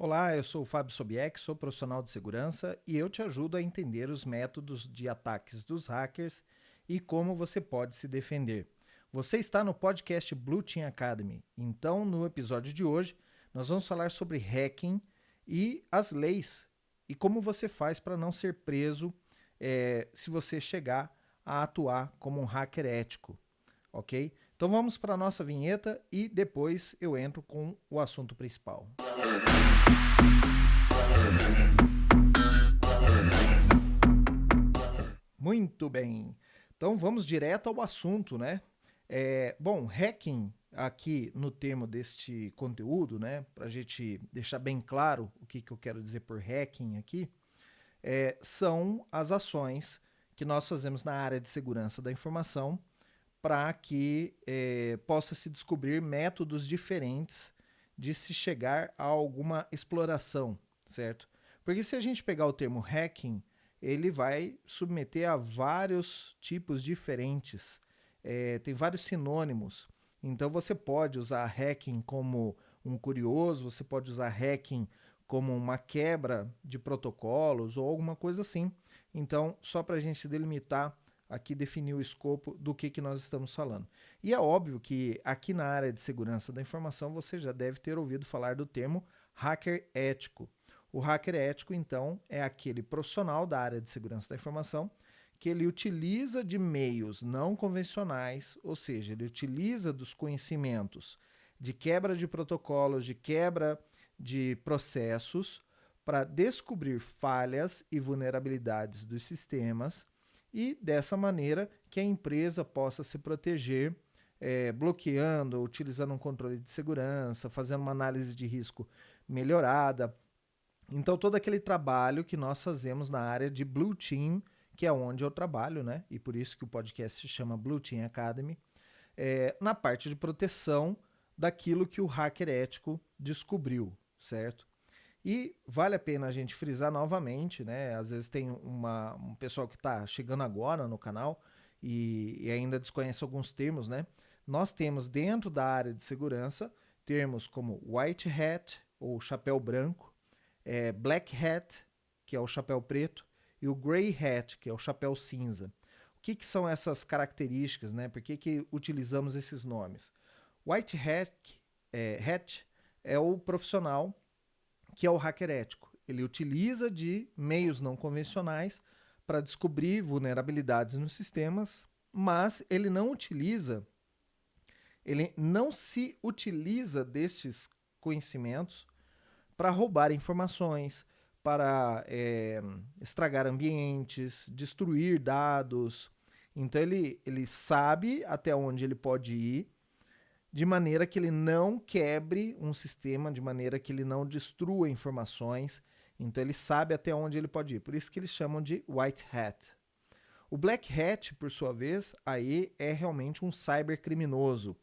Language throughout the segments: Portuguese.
Olá, eu sou o Fábio Sobieck, sou profissional de segurança e eu te ajudo a entender os métodos de ataques dos hackers e como você pode se defender. Você está no podcast Blue Team Academy. Então, no episódio de hoje, nós vamos falar sobre hacking e as leis e como você faz para não ser preso se você chegar a atuar como um hacker ético, ok? Então vamos para a nossa vinheta e depois eu entro com o assunto principal. Muito bem. Então vamos direto ao assunto, né? Bom, hacking aqui no termo deste conteúdo, né? Para a gente deixar bem claro o que eu quero dizer por hacking aqui, são as ações que nós fazemos na área de segurança da informação para que possa se descobrir métodos diferentes de se chegar a alguma exploração, certo? Porque se a gente pegar o termo hacking, ele vai submeter a vários tipos diferentes, tem vários sinônimos. Então você pode usar hacking como um curioso, você pode usar hacking como uma quebra de protocolos ou alguma coisa assim. Então, só para a gente delimitar aqui definir o escopo do que nós estamos falando. E é óbvio que aqui na área de segurança da informação você já deve ter ouvido falar do termo hacker ético. O hacker ético, então, é aquele profissional da área de segurança da informação que ele utiliza de meios não convencionais, ou seja, ele utiliza dos conhecimentos de quebra de protocolos, de quebra de processos para descobrir falhas e vulnerabilidades dos sistemas e dessa maneira que a empresa possa se proteger, bloqueando, utilizando um controle de segurança, fazendo uma análise de risco melhorada. Então, todo aquele trabalho que nós fazemos na área de Blue Team, que é onde eu trabalho, né? E por isso que o podcast se chama Blue Team Academy, na parte de proteção daquilo que o hacker ético descobriu, certo? E vale a pena a gente frisar novamente, né? Às vezes tem um pessoal que está chegando agora no canal e ainda desconhece alguns termos, né? Nós temos dentro da área de segurança termos como white hat, ou chapéu branco, black hat, que é o chapéu preto, e o grey hat, que é o chapéu cinza. O que são essas características, né? Por que utilizamos esses nomes? White hat é o profissional que é o hacker ético. Ele utiliza de meios não convencionais para descobrir vulnerabilidades nos sistemas, mas ele não se utiliza destes conhecimentos para roubar informações, para estragar ambientes, destruir dados. Então ele sabe até onde ele pode ir, de maneira que ele não quebre um sistema, de maneira que ele não destrua informações. Então ele sabe até onde ele pode ir. Por isso que eles chamam de white hat. O black hat, por sua vez, aí é realmente um cybercriminoso.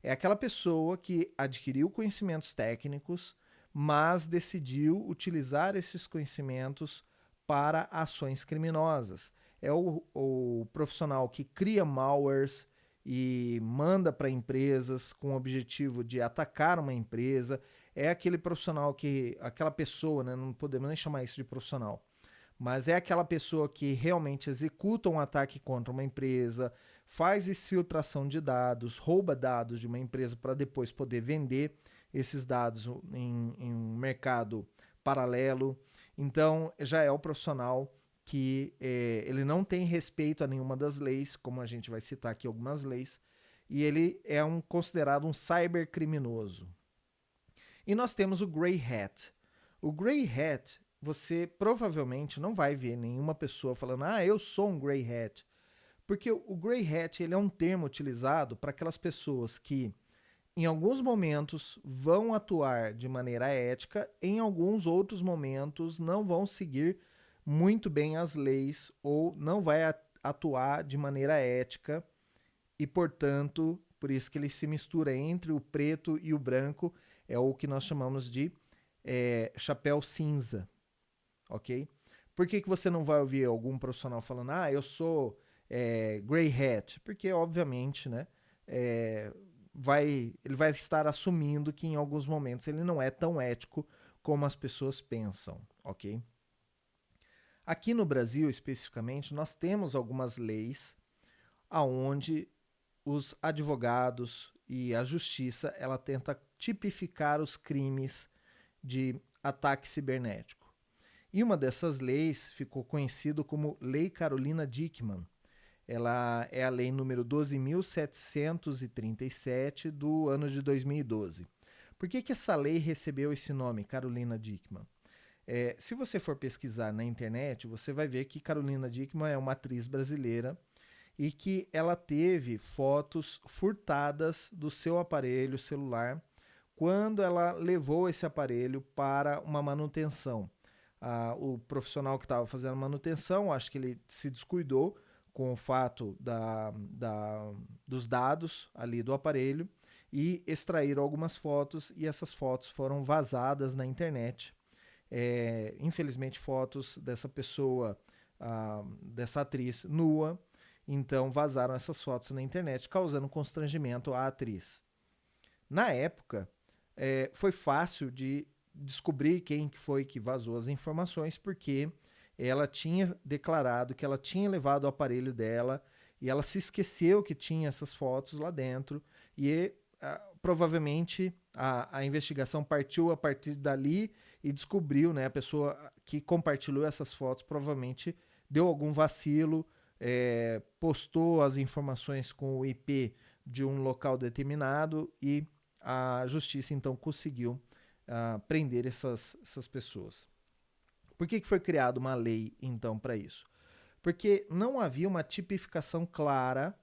É aquela pessoa que adquiriu conhecimentos técnicos, mas decidiu utilizar esses conhecimentos para ações criminosas. É o profissional que cria malwares e manda para empresas com o objetivo de atacar uma empresa. É aquele profissional aquela pessoa, né, não podemos nem chamar isso de profissional, mas é aquela pessoa que realmente executa um ataque contra uma empresa, faz exfiltração de dados, rouba dados de uma empresa para depois poder vender esses dados em um mercado paralelo. Então, já é o profissional que ele não tem respeito a nenhuma das leis, como a gente vai citar aqui algumas leis, e ele é considerado um cybercriminoso. E nós temos o Grey Hat. O Grey Hat, você provavelmente não vai ver nenhuma pessoa falando, eu sou um Grey Hat. Porque o Grey Hat ele é um termo utilizado para aquelas pessoas que, em alguns momentos, vão atuar de maneira ética, em alguns outros momentos não vão seguir muito bem as leis ou não vai atuar de maneira ética e, portanto, por isso que ele se mistura entre o preto e o branco, é o que nós chamamos de chapéu cinza, ok? Por que você não vai ouvir algum profissional falando, eu sou grey hat? Porque, obviamente, né, ele vai estar assumindo que em alguns momentos ele não é tão ético como as pessoas pensam, ok? Aqui no Brasil, especificamente, nós temos algumas leis aonde os advogados e a justiça ela tenta tipificar os crimes de ataque cibernético. E uma dessas leis ficou conhecida como Lei Carolina Dickmann. Ela é a lei número 12.737 do ano de 2012. Por que essa lei recebeu esse nome, Carolina Dickmann? Se você for pesquisar na internet, você vai ver que Carolina Dickmann é uma atriz brasileira e que ela teve fotos furtadas do seu aparelho celular quando ela levou esse aparelho para uma manutenção. O profissional que estava fazendo a manutenção, acho que ele se descuidou com o fato dos dados ali do aparelho e extraíram algumas fotos e essas fotos foram vazadas na internet. Infelizmente, fotos dessa pessoa, dessa atriz nua, então vazaram essas fotos na internet, causando constrangimento à atriz. Na época, foi fácil de descobrir quem foi que vazou as informações, porque ela tinha declarado que ela tinha levado o aparelho dela e ela se esqueceu que tinha essas fotos lá dentro e provavelmente a investigação partiu a partir dali e descobriu, né, a pessoa que compartilhou essas fotos provavelmente deu algum vacilo, postou as informações com o IP de um local determinado e a justiça então conseguiu prender essas pessoas. Por que foi criada uma lei então para isso? Porque não havia uma tipificação clara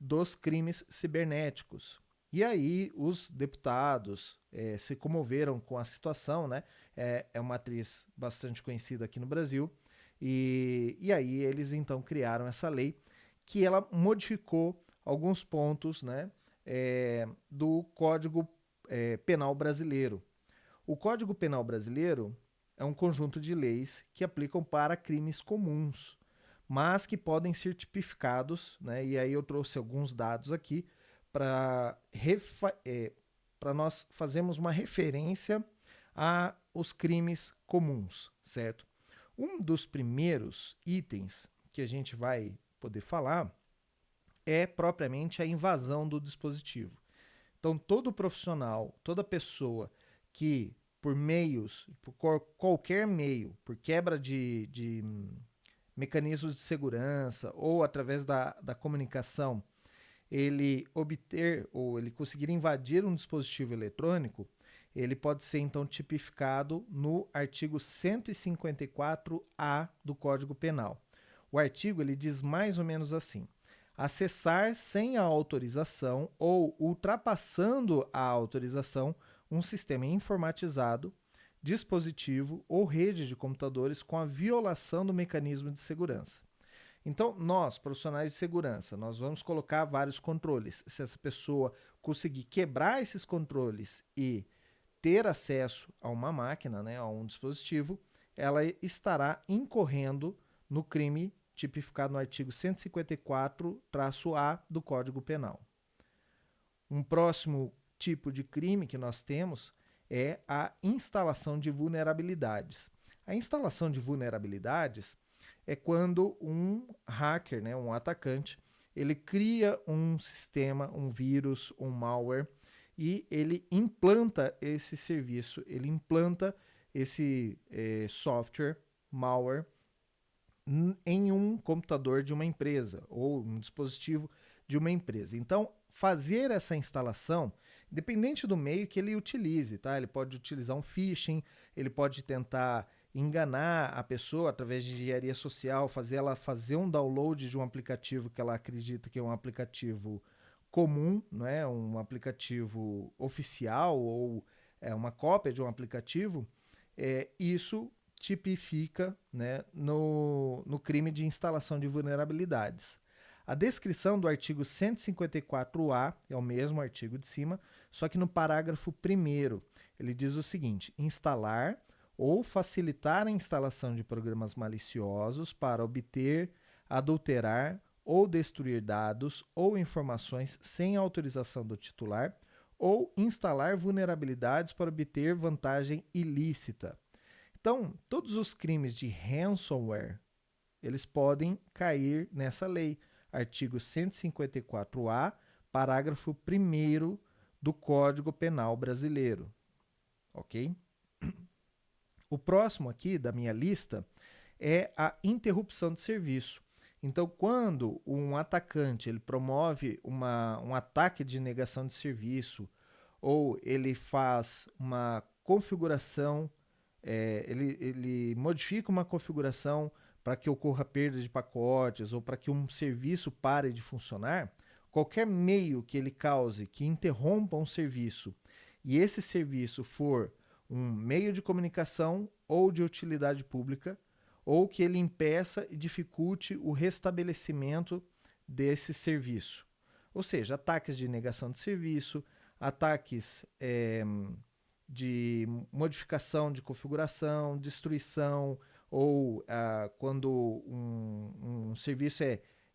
dos crimes cibernéticos. E aí os deputados se comoveram com a situação, né? É uma atriz bastante conhecida aqui no Brasil, e aí eles então criaram essa lei que ela modificou alguns pontos, né, do Código Penal Brasileiro. O Código Penal Brasileiro é um conjunto de leis que aplicam para crimes comuns, mas que podem ser tipificados, né? E aí eu trouxe alguns dados aqui para nós fazermos uma referência aos crimes comuns, certo? Um dos primeiros itens que a gente vai poder falar é propriamente a invasão do dispositivo. Então, todo profissional, toda pessoa que por meios, por qualquer meio, por quebra de mecanismos de segurança ou através da comunicação, ele obter ou ele conseguir invadir um dispositivo eletrônico, ele pode ser então tipificado no artigo 154-A do Código Penal. O artigo ele diz mais ou menos assim: acessar sem a autorização ou ultrapassando a autorização um sistema informatizado, dispositivo ou rede de computadores com a violação do mecanismo de segurança. Então, nós, profissionais de segurança, nós vamos colocar vários controles. Se essa pessoa conseguir quebrar esses controles e ter acesso a uma máquina, né, a um dispositivo, ela estará incorrendo no crime tipificado no artigo 154-A do Código Penal. Um próximo tipo de crime que nós temos é a instalação de vulnerabilidades. A instalação de vulnerabilidades é quando um hacker, né, um atacante, ele cria um sistema, um vírus, um malware, e ele implanta esse serviço, ele implanta esse software, malware, em um computador de uma empresa ou um dispositivo de uma empresa. Então, fazer essa instalação, independente do meio que ele utilize, tá? Ele pode utilizar um phishing, ele pode tentar enganar a pessoa através de engenharia social, fazer ela fazer um download de um aplicativo que ela acredita que é um aplicativo comum, né? Um aplicativo oficial ou uma cópia de um aplicativo. Isso tipifica, né, no crime de instalação de vulnerabilidades. A descrição do artigo 154-A é o mesmo artigo de cima, só que no parágrafo 1º ele diz o seguinte: instalar ou facilitar a instalação de programas maliciosos para obter, adulterar ou destruir dados ou informações sem autorização do titular ou instalar vulnerabilidades para obter vantagem ilícita. Então, todos os crimes de ransomware, eles podem cair nessa lei. Artigo 154A, parágrafo 1º do Código Penal Brasileiro. Ok? O próximo aqui da minha lista é a interrupção de serviço. Então, quando um atacante ele promove um ataque de negação de serviço ou ele faz uma configuração, ele modifica uma configuração para que ocorra perda de pacotes ou para que um serviço pare de funcionar, qualquer meio que ele cause que interrompa um serviço e esse serviço for um meio de comunicação ou de utilidade pública, ou que ele impeça e dificulte o restabelecimento desse serviço. Ou seja, ataques de negação de serviço, ataques de modificação de configuração, destruição, ou quando um serviço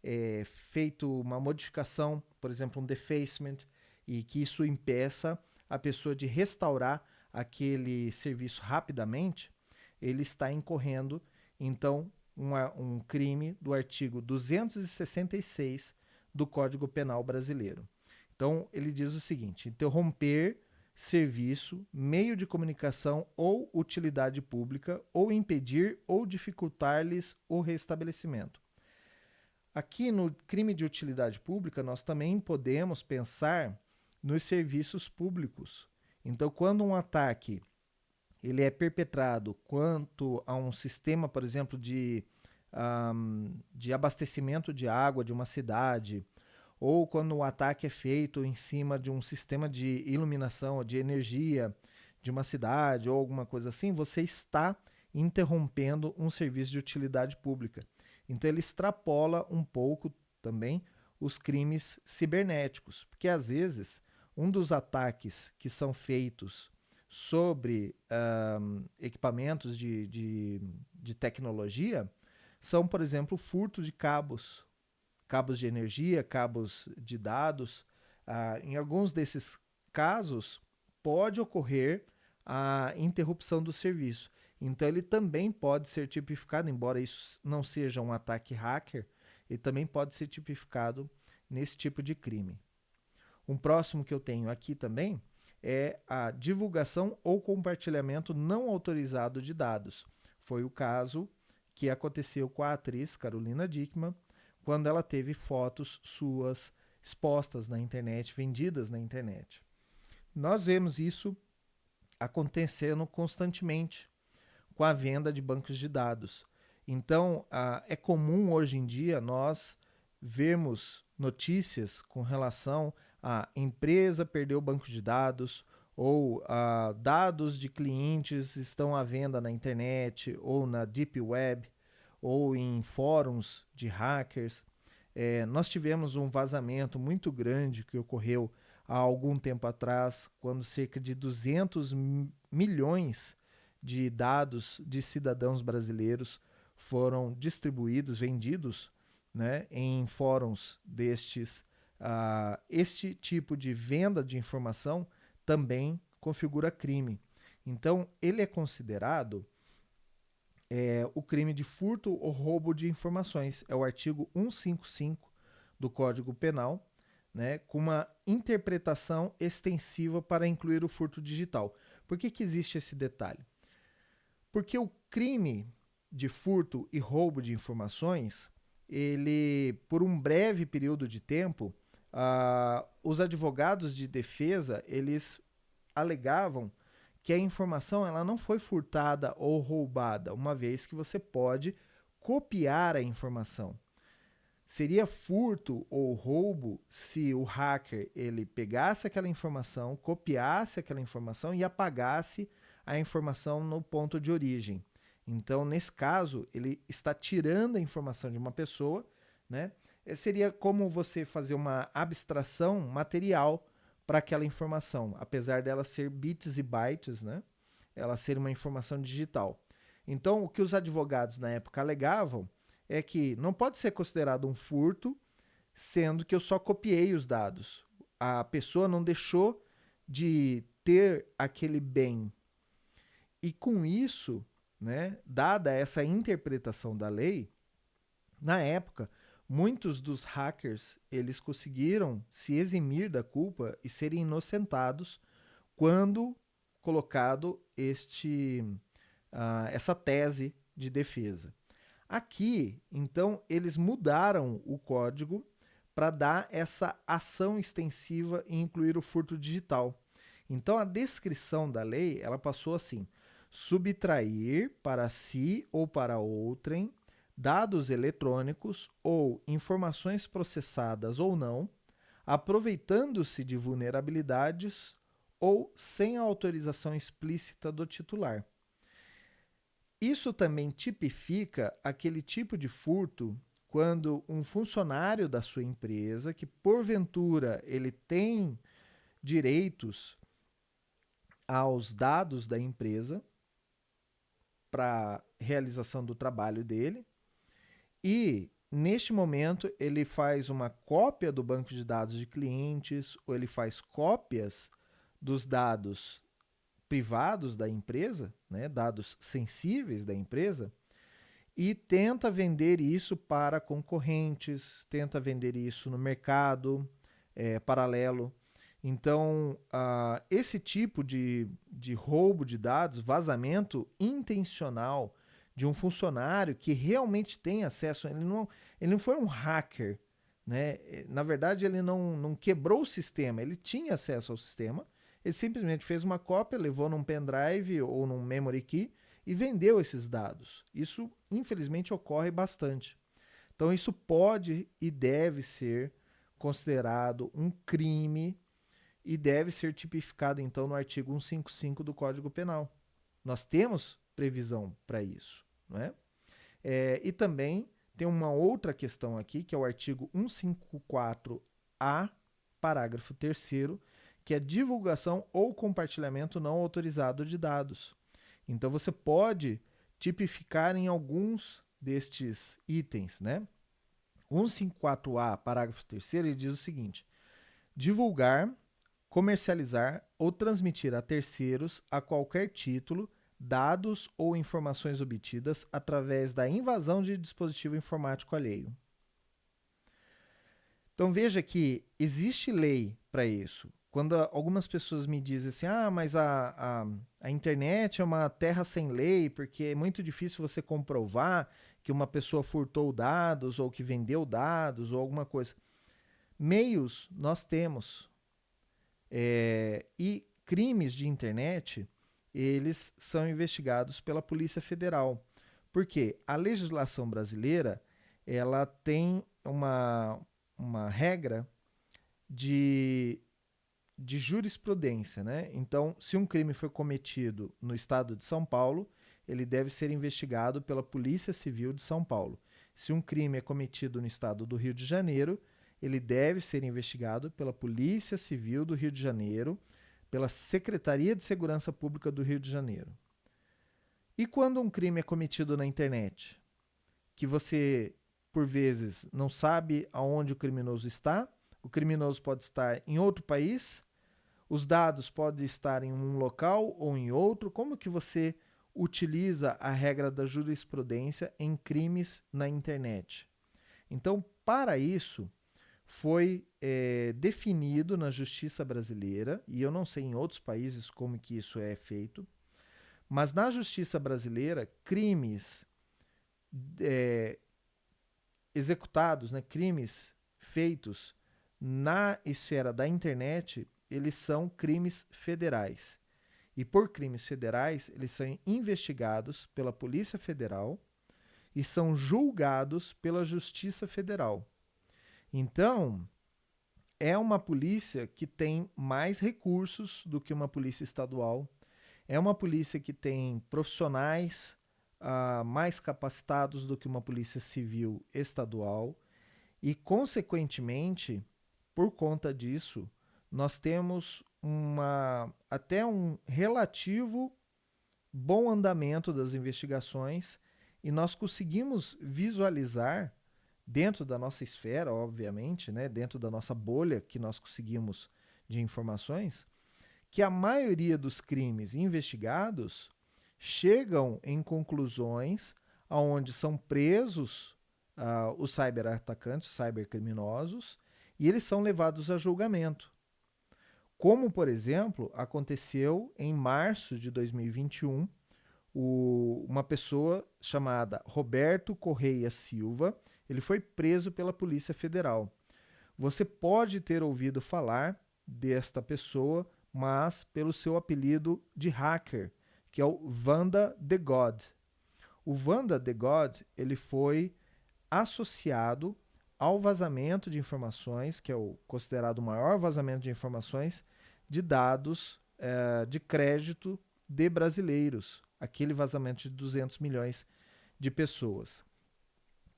é feito uma modificação, por exemplo, um defacement, e que isso impeça a pessoa de restaurar aquele serviço rapidamente, ele está incorrendo, então, um crime do artigo 266 do Código Penal Brasileiro. Então, ele diz o seguinte: interromper serviço, meio de comunicação ou utilidade pública, ou impedir ou dificultar-lhes o restabelecimento. Aqui no crime de utilidade pública, nós também podemos pensar nos serviços públicos. Então, quando um ataque ele é perpetrado quanto a um sistema, por exemplo, de abastecimento de água de uma cidade, ou quando o ataque é feito em cima de um sistema de iluminação, de energia de uma cidade ou alguma coisa assim, você está interrompendo um serviço de utilidade pública. Então ele extrapola um pouco também os crimes cibernéticos, porque às vezes um dos ataques que são feitos sobre equipamentos de tecnologia são, por exemplo, furto de cabos de energia, cabos de dados. Em alguns desses casos, pode ocorrer a interrupção do serviço. Então, ele também pode ser tipificado, embora isso não seja um ataque hacker, ele também pode ser tipificado nesse tipo de crime. Um próximo que eu tenho aqui também é a divulgação ou compartilhamento não autorizado de dados. Foi o caso que aconteceu com a atriz Carolina Dickmann, quando ela teve fotos suas expostas na internet, vendidas na internet. Nós vemos isso acontecendo constantemente com a venda de bancos de dados. Então, é comum hoje em dia nós vermos notícias com relação a empresa perdeu o banco de dados, ou dados de clientes estão à venda na internet, ou na Deep Web, ou em fóruns de hackers. Nós tivemos um vazamento muito grande que ocorreu há algum tempo atrás, quando cerca de 200 milhões de dados de cidadãos brasileiros foram distribuídos, vendidos, né, em fóruns destes. Este tipo de venda de informação também configura crime. Então, ele é considerado o crime de furto ou roubo de informações. É o artigo 155 do Código Penal, né, com uma interpretação extensiva para incluir o furto digital. Por que existe esse detalhe? Porque o crime de furto e roubo de informações, ele, por um breve período de tempo, os advogados de defesa, eles alegavam que a informação ela não foi furtada ou roubada, uma vez que você pode copiar a informação. Seria furto ou roubo se o hacker ele pegasse aquela informação, copiasse aquela informação e apagasse a informação no ponto de origem. Então, nesse caso, ele está tirando a informação de uma pessoa, né? Seria como você fazer uma abstração material para aquela informação, apesar dela ser bits e bytes, né? Ela ser uma informação digital. Então, o que os advogados na época alegavam é que não pode ser considerado um furto, sendo que eu só copiei os dados. A pessoa não deixou de ter aquele bem. E com isso, né, dada essa interpretação da lei, na época, muitos dos hackers eles conseguiram se eximir da culpa e serem inocentados quando colocado essa tese de defesa. Aqui, então, eles mudaram o código para dar essa ação extensiva e incluir o furto digital. Então, a descrição da lei ela passou assim: subtrair para si ou para outrem dados eletrônicos ou informações processadas ou não, aproveitando-se de vulnerabilidades ou sem a autorização explícita do titular. Isso também tipifica aquele tipo de furto quando um funcionário da sua empresa, que porventura ele tem direitos aos dados da empresa para realização do trabalho dele, e neste momento ele faz uma cópia do banco de dados de clientes ou ele faz cópias dos dados privados da empresa, né, dados sensíveis da empresa, e tenta vender isso para concorrentes, tenta vender isso no mercado paralelo. Então, esse tipo de roubo de dados, vazamento intencional de um funcionário que realmente tem acesso, ele não foi um hacker, né? Na verdade, ele não quebrou o sistema, ele tinha acesso ao sistema, ele simplesmente fez uma cópia, levou num pendrive ou num memory key e vendeu esses dados. Isso, infelizmente, ocorre bastante. Então, isso pode e deve ser considerado um crime e deve ser tipificado, então, no artigo 155 do Código Penal. Nós temos previsão para isso. Não é? E também tem uma outra questão aqui, que é o artigo 154A, parágrafo 3º, que é divulgação ou compartilhamento não autorizado de dados. Então você pode tipificar em alguns destes itens, né? 154A, parágrafo 3º, ele diz o seguinte: divulgar, comercializar ou transmitir a terceiros, a qualquer título, dados ou informações obtidas através da invasão de dispositivo informático alheio. Então veja que existe lei para isso. Quando algumas pessoas me dizem assim, mas a internet é uma terra sem lei, porque é muito difícil você comprovar que uma pessoa furtou dados ou que vendeu dados ou alguma coisa. Meios nós temos. E crimes de internet, eles são investigados pela Polícia Federal. Porque a legislação brasileira, ela tem uma regra de jurisprudência, né? Então, se um crime foi cometido no estado de São Paulo, ele deve ser investigado pela Polícia Civil de São Paulo. Se um crime é cometido no estado do Rio de Janeiro, ele deve ser investigado pela Polícia Civil do Rio de Janeiro, pela Secretaria de Segurança Pública do Rio de Janeiro. E quando um crime é cometido na internet, que você, por vezes, não sabe aonde o criminoso está, o criminoso pode estar em outro país, os dados podem estar em um local ou em outro, como que você utiliza a regra da jurisprudência em crimes na internet? Então, para isso, foi definido na justiça brasileira, e eu não sei em outros países como que isso é feito, mas na justiça brasileira, crimes executados, né, crimes feitos na esfera da internet, eles são crimes federais. E por crimes federais, eles são investigados pela Polícia Federal e são julgados pela Justiça Federal. Então, é uma polícia que tem mais recursos do que uma polícia estadual. É uma polícia que tem profissionais mais capacitados do que uma polícia civil estadual. E, consequentemente, por conta disso, nós temos até um relativo bom andamento das investigações e nós conseguimos visualizar dentro da nossa esfera, obviamente, né, dentro da nossa bolha que nós conseguimos de informações, que a maioria dos crimes investigados chegam em conclusões onde são presos os cyberatacantes, os cybercriminosos, e eles são levados a julgamento. Como, por exemplo, aconteceu em março de 2021, uma pessoa chamada Roberto Correia Silva, ele foi preso pela Polícia Federal. Você pode ter ouvido falar desta pessoa, mas pelo seu apelido de hacker, que é o Vanda the God. O Vanda the God, ele foi associado ao vazamento de informações, que é o considerado o maior vazamento de informações de dados de crédito de brasileiros, aquele vazamento de 200 milhões de pessoas.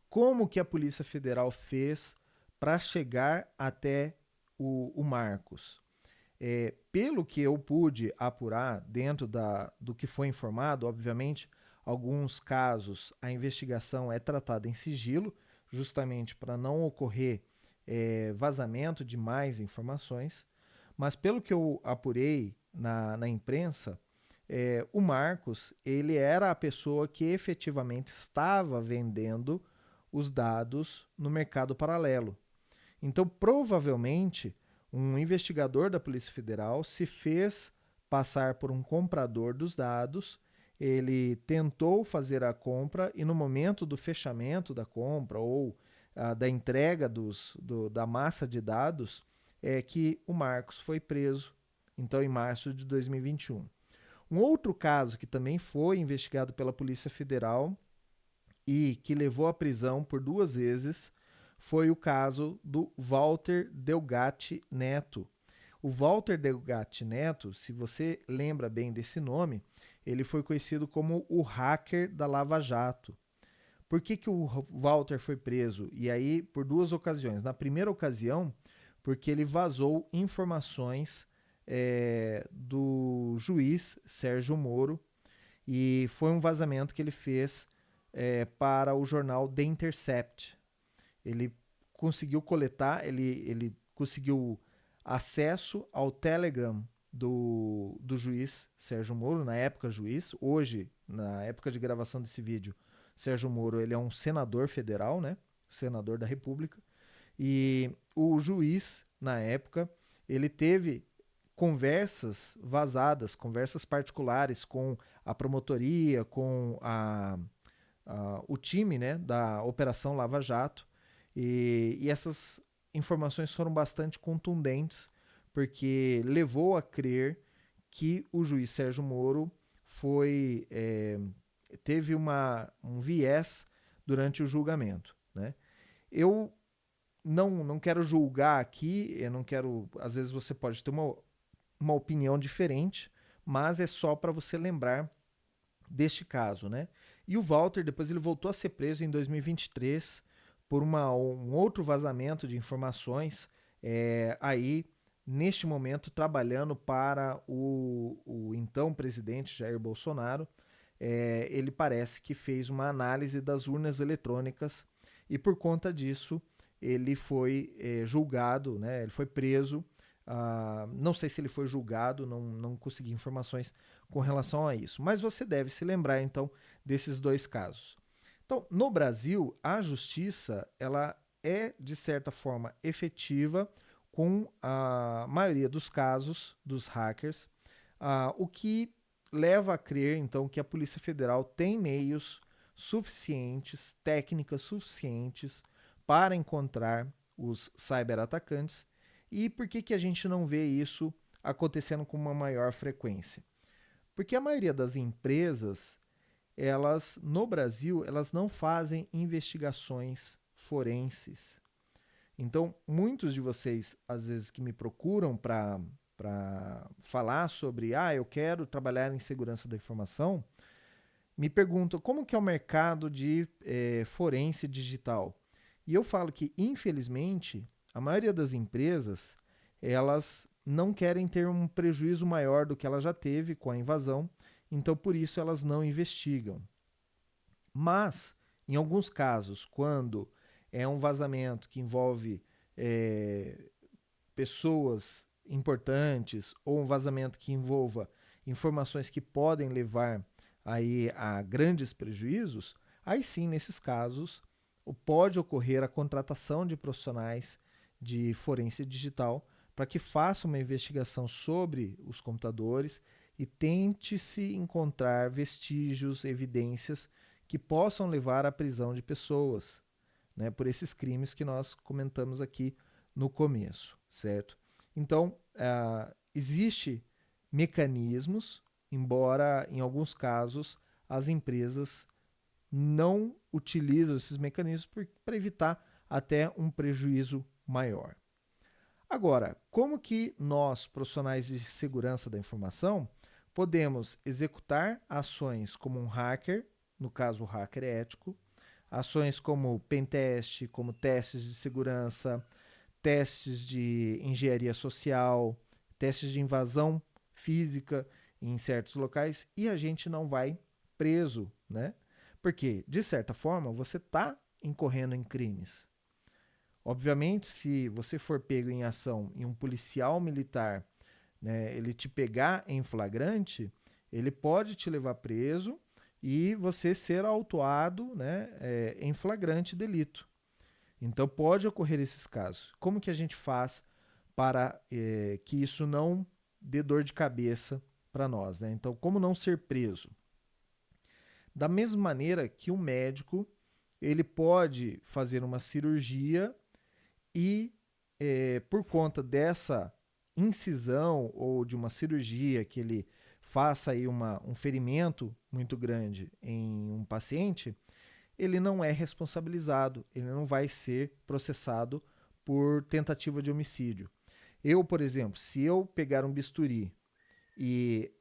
Como que a Polícia Federal fez para chegar até o Marcos? Pelo que eu pude apurar dentro do que foi informado, obviamente, alguns casos a investigação é tratada em sigilo, justamente para não ocorrer vazamento de mais informações, mas pelo que eu apurei na imprensa, o Marcos ele era a pessoa que efetivamente estava vendendo os dados no mercado paralelo. Então, provavelmente, um investigador da Polícia Federal se fez passar por um comprador dos dados, ele tentou fazer a compra e no momento do fechamento da compra ou da entrega da massa de dados, é que o Marcos foi preso, então em março de 2021. Um outro caso que também foi investigado pela Polícia Federal e que levou à prisão por 2 vezes foi o caso do Walter Delgatti Neto. O Walter Delgatti Neto, se você lembra bem desse nome, ele foi conhecido como o hacker da Lava Jato. Por que o Walter foi preso? E aí, por 2 ocasiões. Na primeira ocasião, porque ele vazou informações do juiz Sérgio Moro, e foi um vazamento que ele fez para o jornal The Intercept. Ele conseguiu coletar, ele conseguiu acesso ao Telegram do juiz Sérgio Moro, na época juiz, hoje, na época de gravação desse vídeo, Sérgio Moro ele é um senador federal, né? Senador da República. E o juiz, na época, ele teve conversas vazadas, conversas particulares com a promotoria, com o time, né, da Operação Lava Jato, e essas informações foram bastante contundentes, porque levou a crer que o juiz Sérgio Moro teve um viés durante o julgamento. Né? Eu não quero julgar aqui, eu não quero. Às vezes você pode ter uma opinião diferente, mas é só para você lembrar deste caso, né? E o Walter, depois ele voltou a ser preso em 2023 por um outro vazamento de informações, aí, neste momento, trabalhando para o então presidente Jair Bolsonaro. Ele parece que fez uma análise das urnas eletrônicas e, por conta disso, ele foi julgado, né? Ele foi preso. Não sei se ele foi julgado, não consegui informações com relação a isso. Mas você deve se lembrar, então, desses 2 casos. Então, no Brasil, a justiça ela é, de certa forma, efetiva com a maioria dos casos dos hackers, o que leva a crer, então, que a Polícia Federal tem meios suficientes, técnicas suficientes para encontrar os cyberatacantes. E por que a gente não vê isso acontecendo com uma maior frequência? Porque a maioria das empresas, elas no Brasil, elas não fazem investigações forenses. Então, muitos de vocês, às vezes, que me procuram para falar sobre, eu quero trabalhar em segurança da informação, me perguntam como que é o mercado de forense digital. E eu falo que, infelizmente, a maioria das empresas, elas não querem ter um prejuízo maior do que ela já teve com a invasão, então por isso elas não investigam. Mas, em alguns casos, quando é um vazamento que envolve pessoas importantes ou um vazamento que envolva informações que podem levar aí a grandes prejuízos, aí sim, nesses casos, pode ocorrer a contratação de profissionais de forense digital para que façam uma investigação sobre os computadores e tente-se encontrar vestígios, evidências que possam levar à prisão de pessoas, né, por esses crimes que nós comentamos aqui no começo, certo? Então, existe mecanismos, embora em alguns casos as empresas não utilizam esses mecanismos para evitar até um prejuízo maior. Agora, como que nós, profissionais de segurança da informação, podemos executar ações como um hacker, no caso o hacker ético, ações como pentest, como testes de segurança, testes de engenharia social, testes de invasão física em certos locais e a gente não vai preso, né? Porque, de certa forma, você está incorrendo em crimes. Obviamente, se você for pego em ação e um policial militar, né, ele te pegar em flagrante, ele pode te levar preso e você ser autuado, né, em flagrante delito. Então pode ocorrer esses casos. Como que a gente faz para que isso não dê dor de cabeça para nós, né? Então, como não ser preso? Da mesma maneira que o médico ele pode fazer uma cirurgia e por conta dessa incisão ou de uma cirurgia que ele faça aí um ferimento muito grande em um paciente, ele não é responsabilizado, ele não vai ser processado por tentativa de homicídio. Eu, por exemplo, se eu pegar um bisturi e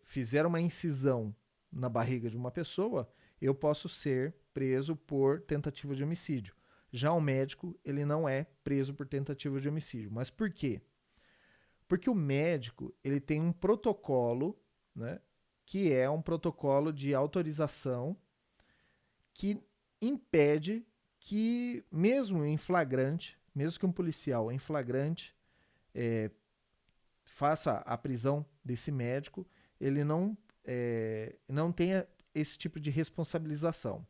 fizer uma incisão na barriga de uma pessoa, eu posso ser preso por tentativa de homicídio. Já o médico, ele não é preso por tentativa de homicídio. Mas por quê? Porque o médico, ele tem um protocolo, né, que é um protocolo de autorização que impede que, mesmo em flagrante, mesmo que um policial em flagrante faça a prisão desse médico, ele não tenha esse tipo de responsabilização.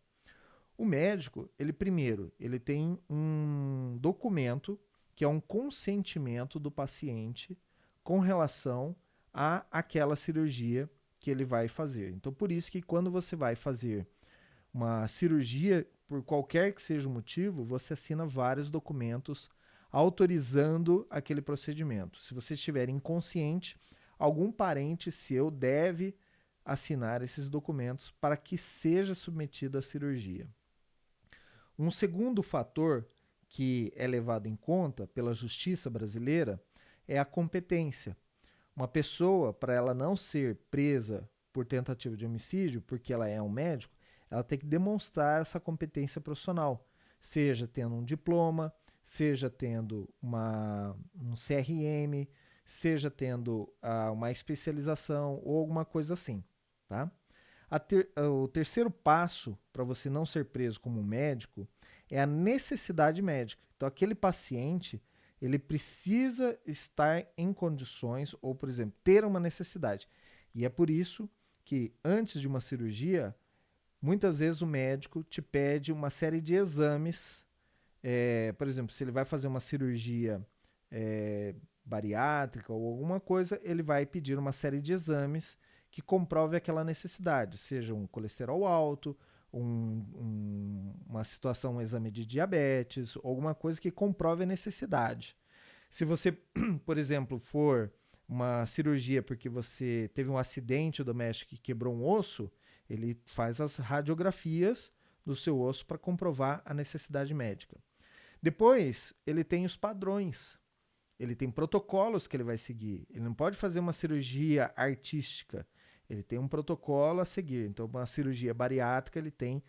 O médico, ele primeiro, ele tem um documento que é um consentimento do paciente com relação a aquela cirurgia que ele vai fazer. Então, por isso que quando você vai fazer uma cirurgia, por qualquer que seja o motivo, você assina vários documentos autorizando aquele procedimento. Se você estiver inconsciente, algum parente seu deve assinar esses documentos para que seja submetido à cirurgia. Um segundo fator que é levado em conta pela justiça brasileira é a competência. Uma pessoa, para ela não ser presa por tentativa de homicídio, porque ela é um médico, ela tem que demonstrar essa competência profissional, seja tendo um diploma, seja tendo um CRM, seja tendo uma especialização ou alguma coisa assim, tá? O terceiro passo para você não ser preso como médico é a necessidade médica. Então, aquele paciente ele precisa estar em condições, ou, por exemplo, ter uma necessidade. E é por isso que, antes de uma cirurgia, muitas vezes o médico te pede uma série de exames. Por exemplo, se ele vai fazer uma cirurgia bariátrica ou alguma coisa, ele vai pedir uma série de exames que comprove aquela necessidade, seja um colesterol alto, uma situação, um exame de diabetes, alguma coisa que comprove a necessidade. Se você, por exemplo, for uma cirurgia porque você teve um acidente doméstico que quebrou um osso, ele faz as radiografias do seu osso para comprovar a necessidade médica. Depois, ele tem os padrões. Ele tem protocolos que ele vai seguir. Ele não pode fazer uma cirurgia artística. Ele tem um protocolo a seguir. Então, uma cirurgia bariátrica, ele tem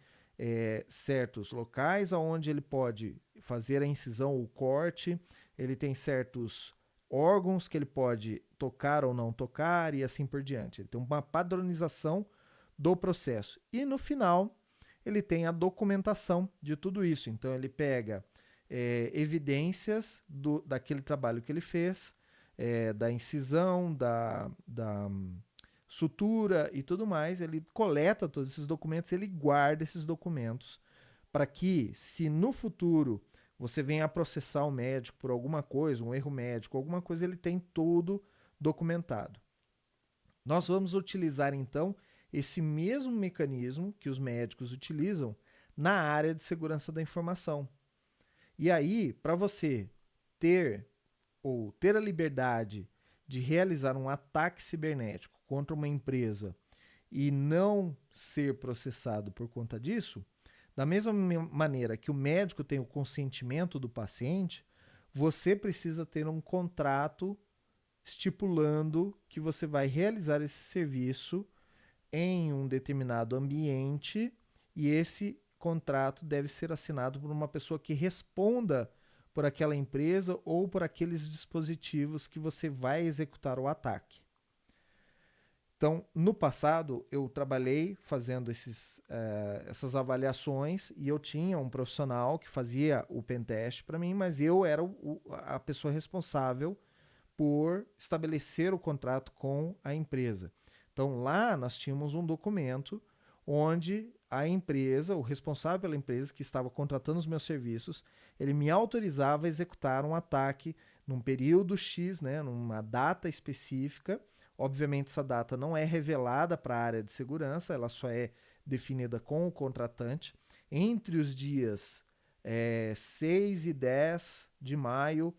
certos locais onde ele pode fazer a incisão ou corte. Ele tem certos órgãos que ele pode tocar ou não tocar e assim por diante. Ele tem uma padronização do processo. E no final, ele tem a documentação de tudo isso. Então, ele pega evidências daquele trabalho que ele fez, da incisão, da sutura e tudo mais. Ele coleta todos esses documentos, ele guarda esses documentos para que, se no futuro você venha a processar o médico por alguma coisa, um erro médico, alguma coisa, ele tem tudo documentado. Nós vamos utilizar então esse mesmo mecanismo que os médicos utilizam na área de segurança da informação. E aí, para você ter a liberdade de realizar um ataque cibernético contra uma empresa e não ser processado por conta disso, da mesma maneira que o médico tem o consentimento do paciente, você precisa ter um contrato estipulando que você vai realizar esse serviço em um determinado ambiente e esse contrato deve ser assinado por uma pessoa que responda por aquela empresa ou por aqueles dispositivos que você vai executar o ataque. Então, no passado, eu trabalhei fazendo essas avaliações e eu tinha um profissional que fazia o pentest para mim, mas eu era a pessoa responsável por estabelecer o contrato com a empresa. Então, lá nós tínhamos um documento onde a empresa, o responsável pela empresa que estava contratando os meus serviços, ele me autorizava a executar um ataque num período X, né, numa data específica. Obviamente, essa data não é revelada para a área de segurança, ela só é definida com o contratante. Entre os dias 6 e 10 de maio,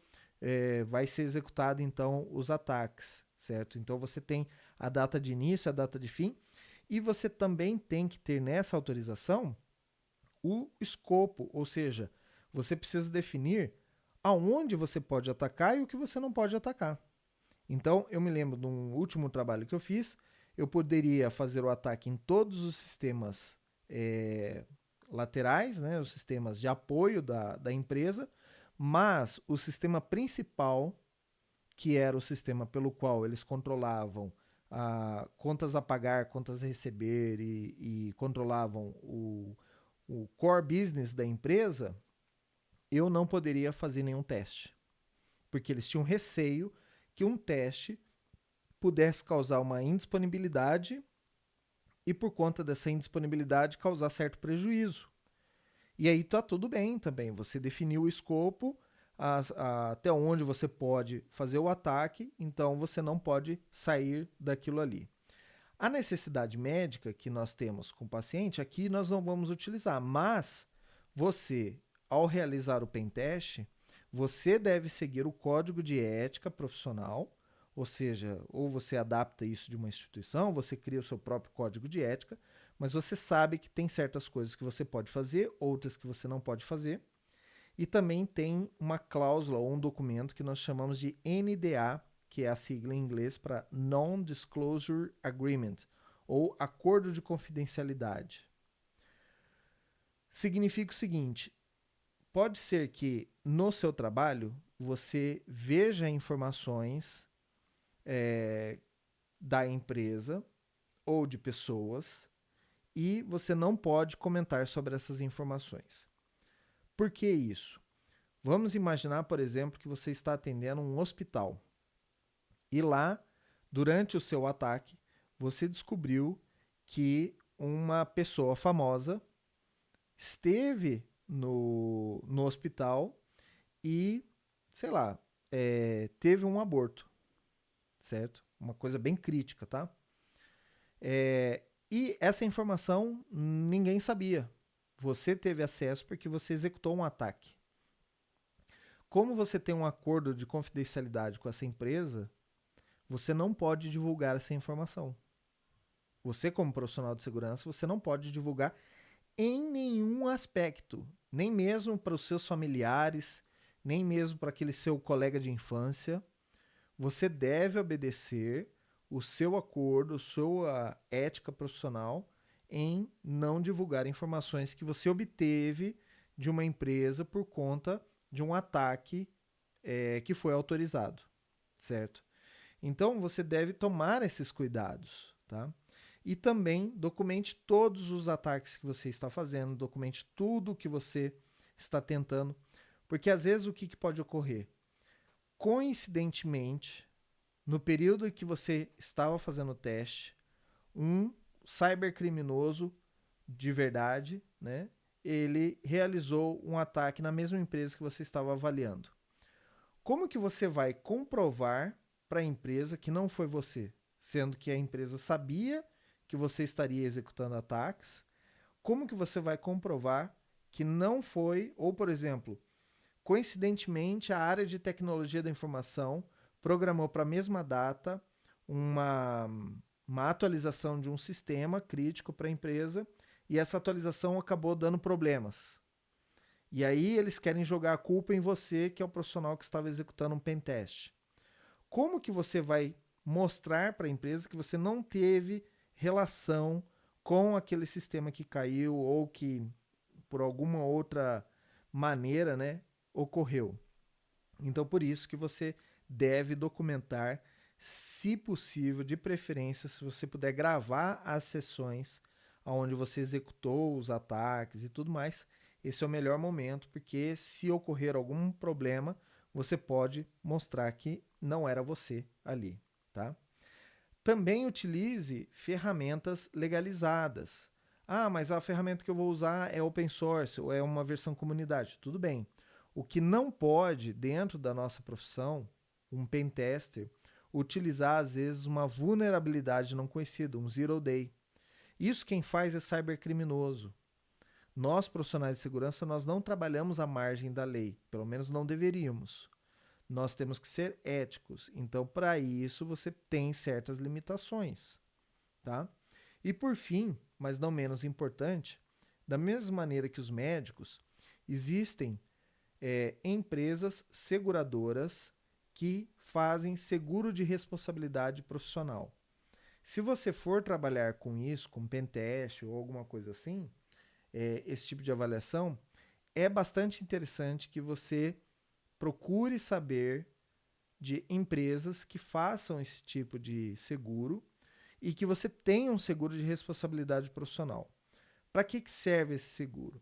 vai ser executado, então, os ataques, certo? Então, você tem a data de início, a data de fim, e você também tem que ter nessa autorização o escopo, ou seja, você precisa definir aonde você pode atacar e o que você não pode atacar. Então, eu me lembro de um último trabalho que eu fiz, eu poderia fazer o ataque em todos os sistemas laterais, né, os sistemas de apoio da empresa, mas o sistema principal, que era o sistema pelo qual eles controlavam contas a pagar, contas a receber e controlavam o core business da empresa, eu não poderia fazer nenhum teste, porque eles tinham receio que um teste pudesse causar uma indisponibilidade e, por conta dessa indisponibilidade, causar certo prejuízo. E aí tá tudo bem também, você definiu o escopo, até onde você pode fazer o ataque, então você não pode sair daquilo ali. A necessidade médica que nós temos com o paciente, aqui nós não vamos utilizar, mas você, ao realizar o pentest, você deve seguir o código de ética profissional, ou seja, ou você adapta isso de uma instituição, você cria o seu próprio código de ética, mas você sabe que tem certas coisas que você pode fazer, outras que você não pode fazer. E também tem uma cláusula ou um documento que nós chamamos de NDA, que é a sigla em inglês para Non-Disclosure Agreement, ou Acordo de Confidencialidade. Significa o seguinte: pode ser que no seu trabalho você veja informações da empresa ou de pessoas e você não pode comentar sobre essas informações. Por que isso? Vamos imaginar, por exemplo, que você está atendendo um hospital e lá, durante o seu ataque, você descobriu que uma pessoa famosa esteve no hospital e, sei lá, teve um aborto, certo? Uma coisa bem crítica, tá? E essa informação ninguém sabia. Você teve acesso porque você executou um ataque. Como você tem um acordo de confidencialidade com essa empresa, você não pode divulgar essa informação. Você, como profissional de segurança, você não pode divulgar em nenhum aspecto, nem mesmo para os seus familiares, nem mesmo para aquele seu colega de infância. Você deve obedecer o seu acordo, sua ética profissional em não divulgar informações que você obteve de uma empresa por conta de um ataque que foi autorizado, certo? Então você deve tomar esses cuidados, tá? E também documente todos os ataques que você está fazendo, documente tudo que você está tentando, porque às vezes o que pode ocorrer? Coincidentemente, no período em que você estava fazendo o teste, um cybercriminoso de verdade, né, ele realizou um ataque na mesma empresa que você estava avaliando. Como que você vai comprovar para a empresa que não foi você, sendo que a empresa sabia que você estaria executando ataques? Como que você vai comprovar que não foi, ou por exemplo, coincidentemente a área de tecnologia da informação programou para a mesma data uma, uma atualização de um sistema crítico para a empresa e essa atualização acabou dando problemas. E aí eles querem jogar a culpa em você, que é o profissional que estava executando um pentest. Como que você vai mostrar para a empresa que você não teve relação com aquele sistema que caiu ou que por alguma outra maneira, né, ocorreu? Então por isso que você deve documentar, se possível, de preferência, se você puder gravar as sessões onde você executou os ataques e tudo mais, esse é o melhor momento, porque se ocorrer algum problema, você pode mostrar que não era você ali, tá? Também utilize ferramentas legalizadas. Ah, mas a ferramenta que eu vou usar é open source ou é uma versão comunidade. Tudo bem. O que não pode, dentro da nossa profissão, um pentester, utilizar às vezes uma vulnerabilidade não conhecida, um zero day. Isso quem faz é cybercriminoso. Nós, profissionais de segurança, nós não trabalhamos à margem da lei, pelo menos não deveríamos. Nós temos que ser éticos. Então, para isso, você tem certas limitações, tá? E por fim, mas não menos importante, da mesma maneira que os médicos, existem empresas seguradoras que fazem seguro de responsabilidade profissional. Se você for trabalhar com isso, com pentest ou alguma coisa assim, esse tipo de avaliação, é bastante interessante que você procure saber de empresas que façam esse tipo de seguro e que você tenha um seguro de responsabilidade profissional. Para que serve esse seguro?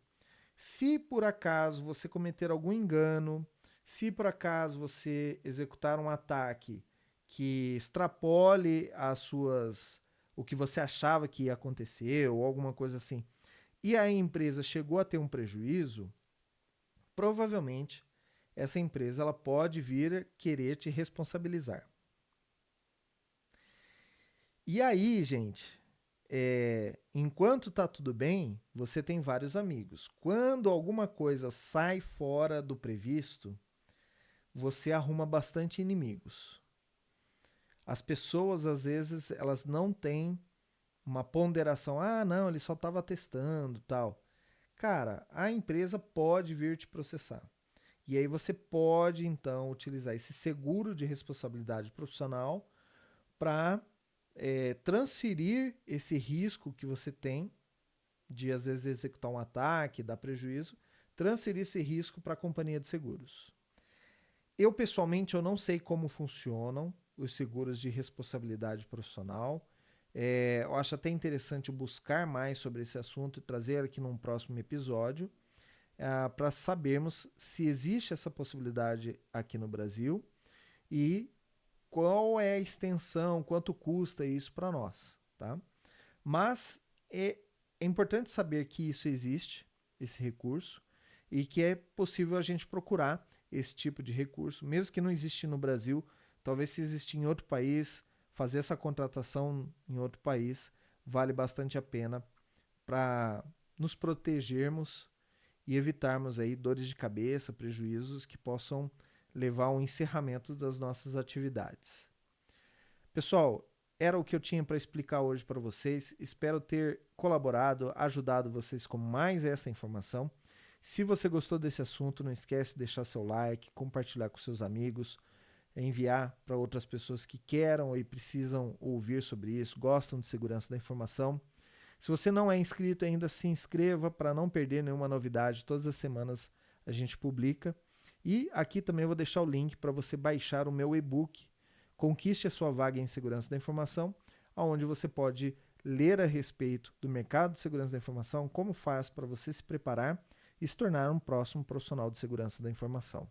Se por acaso você cometer algum engano, se por acaso você executar um ataque que extrapole as suas o que você achava que ia acontecer ou alguma coisa assim, e a empresa chegou a ter um prejuízo, provavelmente essa empresa ela pode vir a querer te responsabilizar. E aí, gente, enquanto tá tudo bem, você tem vários amigos. Quando alguma coisa sai fora do previsto, você arruma bastante inimigos. As pessoas, às vezes, elas não têm uma ponderação. Ah, não, ele só estava testando, tal. Cara, a empresa pode vir te processar. E aí você pode, então, utilizar esse seguro de responsabilidade profissional para transferir esse risco que você tem de, às vezes, executar um ataque, dar prejuízo, transferir esse risco para a companhia de seguros. Eu, pessoalmente, eu não sei como funcionam os seguros de responsabilidade profissional. Eu acho até interessante buscar mais sobre esse assunto e trazer aqui num próximo episódio para sabermos se existe essa possibilidade aqui no Brasil e qual é a extensão, quanto custa isso para nós, tá? Mas é importante saber que isso existe, esse recurso, e que é possível a gente procurar esse tipo de recurso, mesmo que não existe no Brasil, talvez se existir em outro país, fazer essa contratação em outro país vale bastante a pena para nos protegermos e evitarmos aí dores de cabeça, prejuízos que possam levar ao encerramento das nossas atividades. Pessoal, era o que eu tinha para explicar hoje para vocês. Espero ter colaborado, ajudado vocês com mais essa informação. Se você gostou desse assunto, não esquece de deixar seu like, compartilhar com seus amigos, enviar para outras pessoas que queiram e precisam ouvir sobre isso, gostam de segurança da informação. Se você não é inscrito ainda, se inscreva para não perder nenhuma novidade. Todas as semanas a gente publica. E aqui também eu vou deixar o link para você baixar o meu e-book Conquiste a sua vaga em segurança da informação, onde você pode ler a respeito do mercado de segurança da informação, como faz para você se preparar e se tornar um próximo profissional de segurança da informação.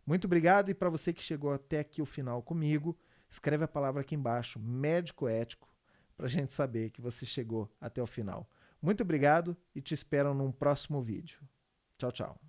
Muito obrigado e para você que chegou até aqui o final comigo, escreve a palavra aqui embaixo, médico ético, para a gente saber que você chegou até o final. Muito obrigado e te espero num próximo vídeo. Tchau, tchau.